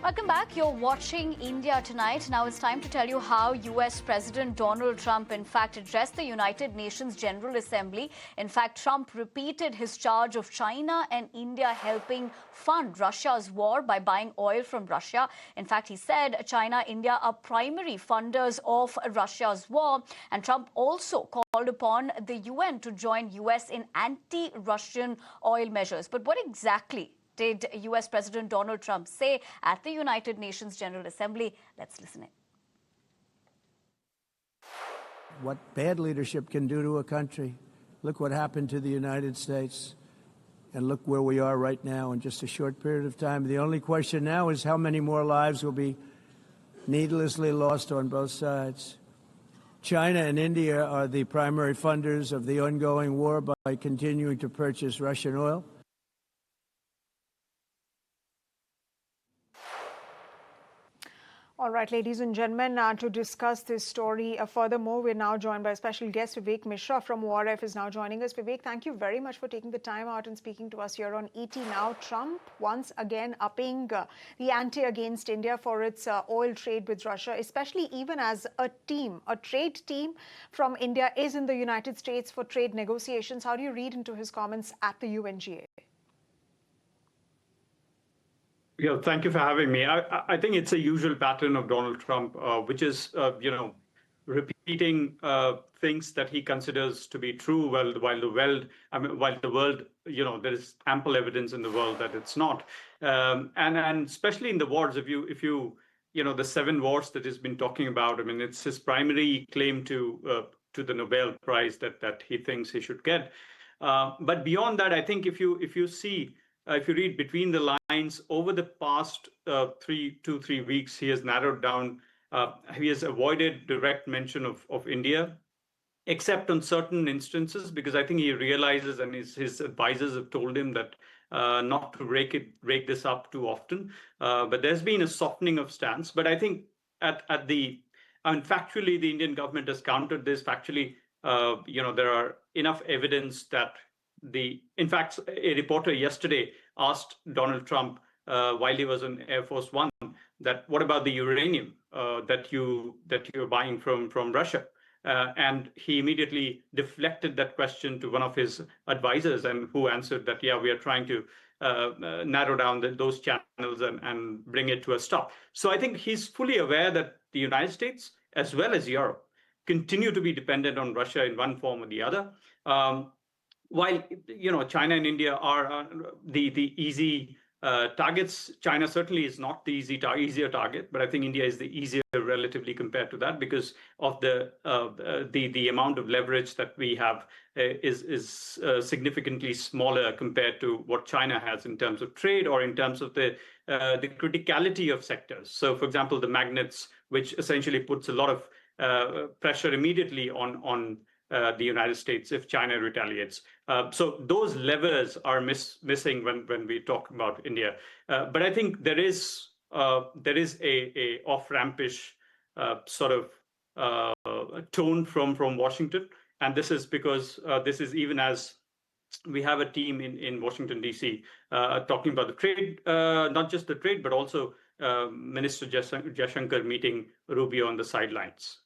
Welcome back. You're watching India Tonight. Now it's time to tell you how US President Donald Trump, in fact, addressed the United Nations General Assembly. In fact, Trump repeated his charge of China and India helping fund Russia's war by buying oil from Russia. In fact, he said China, India are primary funders of Russia's war. And Trump also called upon the UN to join US in anti-Russian oil measures. But what exactly did US President Donald Trump say at the United Nations General Assembly? Let's listen in. What bad leadership can do to a country. Look what happened to the United States, and look where we are right now in just a short period of time. The only question now is how many more lives will be needlessly lost on both sides. China and India are the primary funders of the ongoing war by continuing to purchase Russian oil. All right, ladies and gentlemen, to discuss this story furthermore, we're now joined by a special guest. Vivek Mishra from ORF is now joining us. Vivek, thank you very much for taking the time out and speaking to us here on ET Now. Trump once again upping the ante against India for its oil trade with Russia, especially even as a trade team from India is in the United States for trade negotiations. How do you read into his comments at the UNGA? Yeah, thank you for having me. I think it's a usual pattern of Donald Trump, which is, repeating things that he considers to be true, while the world, there is ample evidence in the world that it's not, and especially in the wars. If you the 7 wars that he's been talking about, I mean, it's his primary claim to the Nobel Prize that he thinks he should get. But beyond that, I think if you read between the lines over the past 3 weeks, he has narrowed down. He has avoided direct mention of India, except on certain instances, because I think he realizes, and his advisors have told him that not to rake this up too often. But there's been a softening of stance. But I think factually, the Indian government has countered this. Factually, there are enough evidence that in fact, a reporter yesterday asked Donald Trump while he was on Air Force One that what about the uranium that you're buying from Russia? And he immediately deflected that question to one of his advisors, and who answered that, yeah, we are trying to narrow down those channels and bring it to a stop. So I think he's fully aware that the United States, as well as Europe, continue to be dependent on Russia in one form or the other. While China and India are the easy targets, China certainly is not the easier target, but I think India is the easier relatively compared to that, because of the amount of leverage that we have is significantly smaller compared to what China has in terms of trade or in terms of the criticality of sectors. So, for example, the magnets, which essentially puts a lot of pressure immediately on the United States if China retaliates. So those levers are missing when we talk about India. But I think there is a off-rampish sort of tone from Washington, and this is because this is even as we have a team in Washington D.C. Talking about the trade, not just the trade, but also Minister Jaishankar meeting Rubio on the sidelines.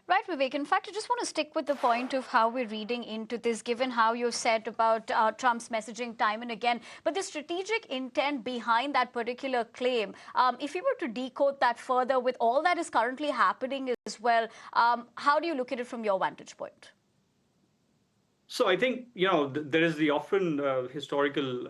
Right, Vivek. In fact, I just want to stick with the point of how we're reading into this, given how you said about Trump's messaging time and again. But the strategic intent behind that particular claim, if you were to decode that further with all that is currently happening as well, how do you look at it from your vantage point? So I think, there is the often historical,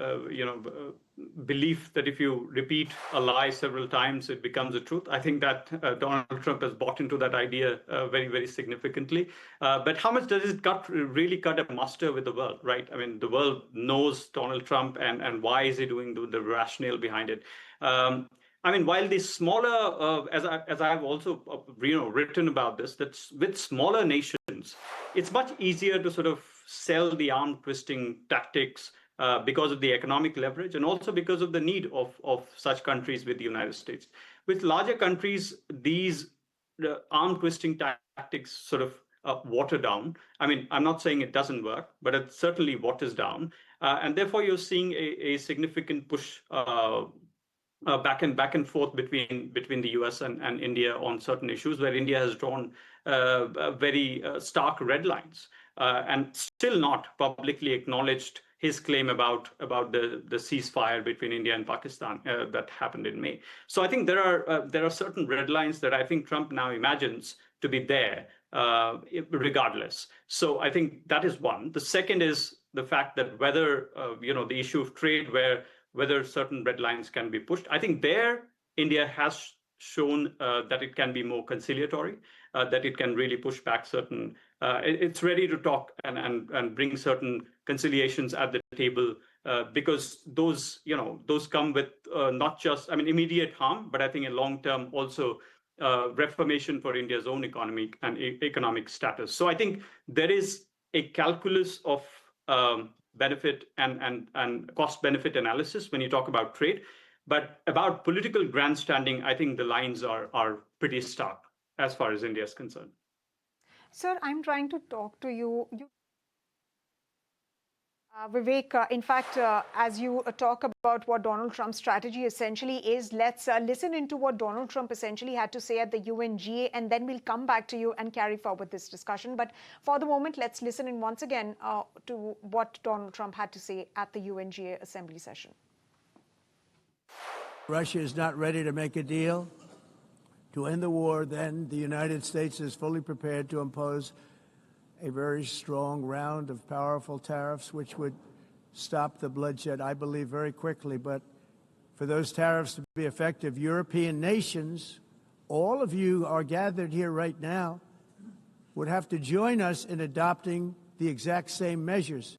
belief that if you repeat a lie several times, it becomes a truth. I think that Donald Trump has bought into that idea very, very significantly. But how much does it really cut a muster with the world, right? I mean, the world knows Donald Trump and why is he doing the rationale behind it. I mean, while the smaller, as I've also written about this, that with smaller nations, it's much easier to sort of sell the arm twisting tactics because of the economic leverage and also because of the need of such countries with the United States. With larger countries, these arm twisting tactics sort of water down. I mean, I'm not saying it doesn't work, but it certainly waters down. And therefore, you're seeing a significant push back and forth between the US and India on certain issues where India has drawn very stark red lines and still not publicly acknowledged his claim about the ceasefire between India and Pakistan that happened in May. So I think there are certain red lines that I think Trump now imagines to be there regardless. So I think that is one. The second is the fact that whether the issue of trade, whether certain red lines can be pushed. I think there India has shown that it can be more conciliatory, that it can really push back certain. It's ready to talk and bring certain conciliations at the table because those come with not just immediate harm, but I think in long term also reformation for India's own economy and economic status. So I think there is a calculus of benefit and cost benefit analysis when you talk about trade. But about political grandstanding, I think the lines are pretty stark as far as India is concerned. Sir, I'm trying to talk to you. Vivek, in fact, as you talk about what Donald Trump's strategy essentially is, let's listen into what Donald Trump essentially had to say at the UNGA, and then we'll come back to you and carry forward this discussion. But for the moment, let's listen in once again to what Donald Trump had to say at the UNGA assembly session. Russia is not ready to make a deal to end the war, then the United States is fully prepared to impose a very strong round of powerful tariffs, which would stop the bloodshed, I believe, very quickly. But for those tariffs to be effective, European nations, all of you are gathered here right now, would have to join us in adopting the exact same measures.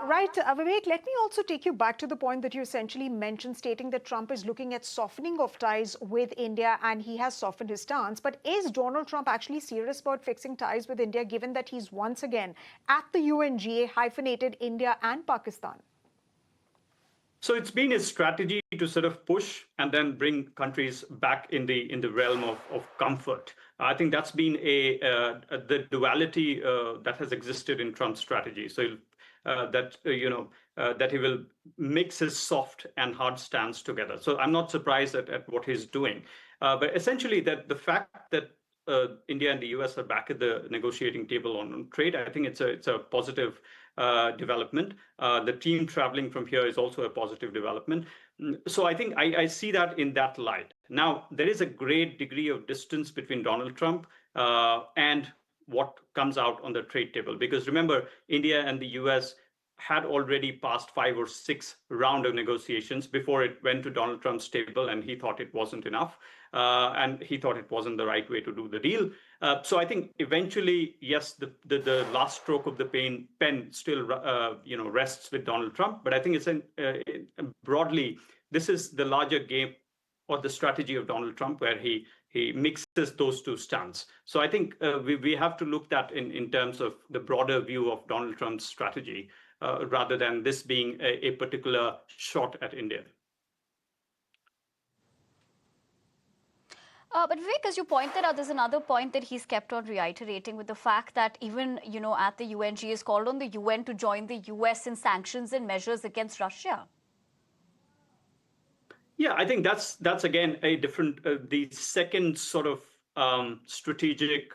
Right. Vivek, let me also take you back to the point that you essentially mentioned, stating that Trump is looking at softening of ties with India and he has softened his stance. But is Donald Trump actually serious about fixing ties with India, given that he's once again at the UNGA hyphenated India and Pakistan? So it's been his strategy to sort of push and then bring countries back in the realm of comfort. I think that's been the duality that has existed in Trump's strategy. So that he will mix his soft and hard stance together. So I'm not surprised at what he's doing. But essentially, that the fact that India and the US are back at the negotiating table on trade, I think it's a positive development. The team traveling from here is also a positive development. So I think I see that in that light. Now, there is a great degree of distance between Donald Trump and what comes out on the trade table. Because remember, India and the US had already passed 5 or 6 rounds of negotiations before it went to Donald Trump's table, and he thought it wasn't enough. And he thought it wasn't the right way to do the deal. So I think eventually, yes, the last stroke of the pen still rests with Donald Trump. But I think it's broadly, this is the larger game or the strategy of Donald Trump, where he mixes those two stands. So I think we have to look at in terms of the broader view of Donald Trump's strategy, rather than this being a particular shot at India. But Vivek, as you pointed out, there's another point that he's kept on reiterating, with the fact that even, at the UNGA, has called on the UN to join the US in sanctions and measures against Russia. Yeah, I think that's again a different, the second sort of strategic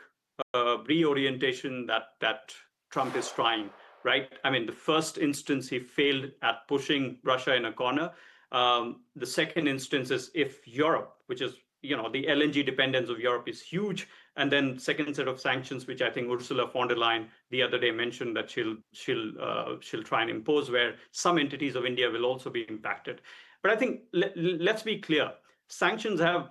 reorientation that Trump is trying, right? I mean, the first instance he failed at pushing Russia in a corner. The second instance is if Europe, which is the LNG dependence of Europe is huge, and then second set of sanctions, which I think Ursula von der Leyen the other day mentioned that she'll try and impose, where some entities of India will also be impacted. But I think let's be clear. Sanctions have,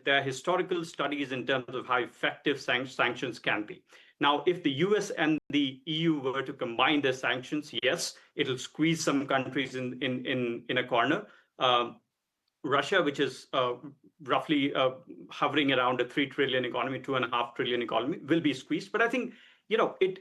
there are historical studies in terms of how effective sanctions can be. Now, if the US and the EU were to combine their sanctions, yes, it'll squeeze some countries in a corner. Russia, which is roughly hovering around a 3 trillion economy, 2.5 trillion economy, will be squeezed. But I think, it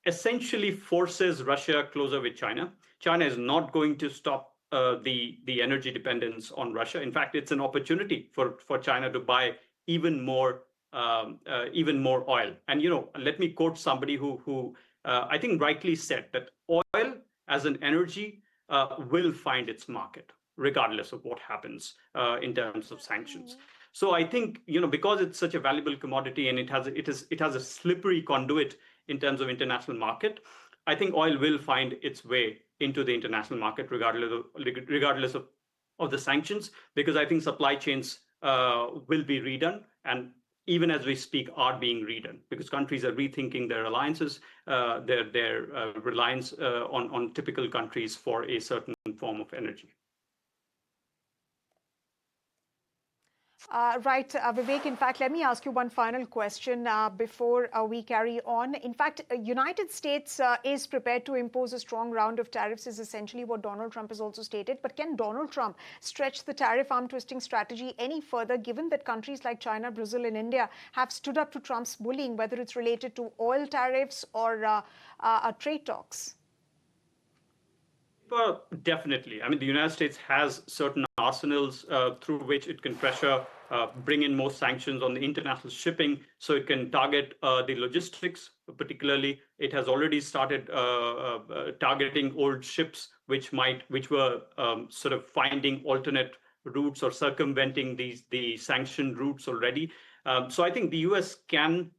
essentially forces Russia closer with China. China is not going to stop the energy dependence on Russia. In fact, it's an opportunity for China to buy even more oil. And let me quote somebody who I think rightly said that oil as an energy will find its market regardless of what happens in terms of sanctions. So I think because it's such a valuable commodity and it has a slippery conduit in terms of international market, I think oil will find its way into the international market regardless of the sanctions, because I think supply chains will be redone, and even as we speak, are being redone, because countries are rethinking their alliances, their reliance on typical countries for a certain form of energy. Right, Vivek, in fact, let me ask you one final question before we carry on. In fact, United States is prepared to impose a strong round of tariffs, is essentially what Donald Trump has also stated. But can Donald Trump stretch the tariff arm twisting strategy any further, given that countries like China, Brazil, and India have stood up to Trump's bullying, whether it's related to oil tariffs or trade talks? Well, definitely. I mean, the United States has certain arsenals through which it can pressure, bring in more sanctions on the international shipping, so it can target the logistics. Particularly, it has already started targeting old ships, which were sort of finding alternate routes or circumventing the sanctioned routes already. So I think the U.S. can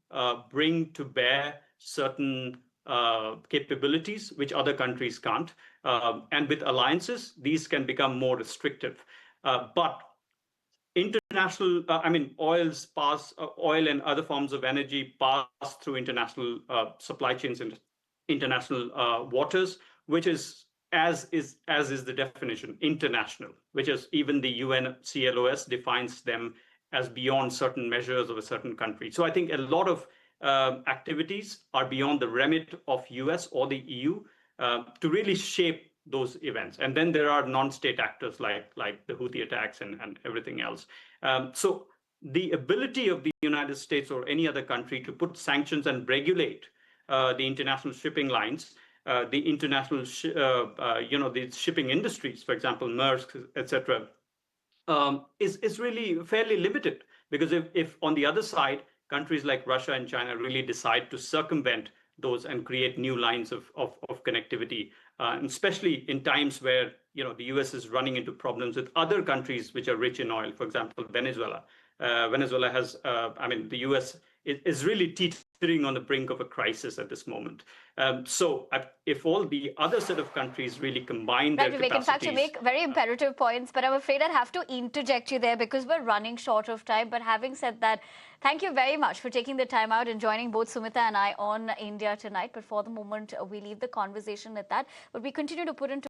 bring to bear certain capabilities which other countries can't. And with alliances, these can become more restrictive. But international, oil and other forms of energy pass through international supply chains and international waters, which is as is the definition, international, which is even the UNCLOS defines them as beyond certain measures of a certain country. So I think a lot of activities are beyond the remit of US or the EU to really shape those events. And then there are non-state actors like the Houthi attacks and everything else. So the ability of the United States or any other country to put sanctions and regulate the international shipping lines, the international, the shipping industries, for example, Maersk, etc., is really fairly limited. Because if on the other side, countries like Russia and China really decide to circumvent those and create new lines of connectivity, especially in times where the US is running into problems with other countries which are rich in oil, for example, Venezuela. Venezuela has, the US is really teetering on the brink of a crisis at this moment. So if all the other set of countries really combine their capacities... In fact, you make very imperative points, but I'm afraid I'd have to interject you there because we're running short of time. But having said that, thank you very much for taking the time out and joining both Sumita and I on India Tonight. But for the moment, we leave the conversation at that. But we continue to put into